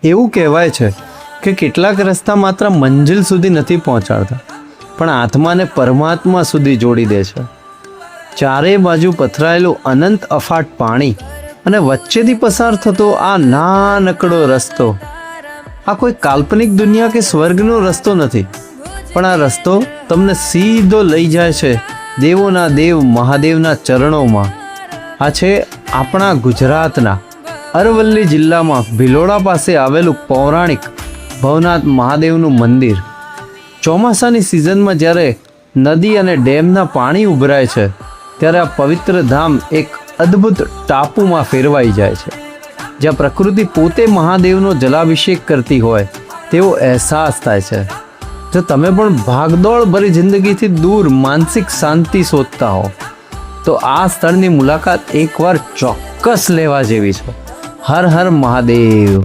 એવું કહેવાય છે કે કેટલાક રસ્તા માત્ર મંજિલ સુધી નથી પહોંચાડતા, પણ આત્માને પરમાત્મા સુધી જોડી દે છે. ચારે બાજુ પથરાયેલું અનંત અફાટ પાણી અને વચ્ચેથી પસાર થતો આ નાનકડો રસ્તો, આ કોઈ કાલ્પનિક દુનિયા કે સ્વર્ગનો રસ્તો નથી, પણ આ રસ્તો તમને સીધો લઈ જાય છે દેવોના દેવ મહાદેવના ચરણોમાં. આ છે આપણા ગુજરાતના અરવલ્લી જિલ્લામાં ભિલોડા પાસે આવેલું પૌરાણિક ભવનાથ મહાદેવનું મંદિર. ચોમાસાની સિઝનમાં જ્યારે નદી અને ડેમના પાણી ઉભરાય છે, ત્યારે આ પવિત્ર ધામ એક અદ્ભુત ટાપુમાં ફેરવાઈ જાય છે, જ્યાં પ્રકૃતિ પોતે મહાદેવનો જલાભિષેક કરતી હોય તેવો અહેસાસ થાય છે. જો તમે પણ ભાગદોડ ભરી જિંદગીથી દૂર માનસિક શાંતિ શોધતા હો, તો આ સ્થળની મુલાકાત એકવાર ચોક્કસ લેવા જેવી છે. હર હર મહાદેવ.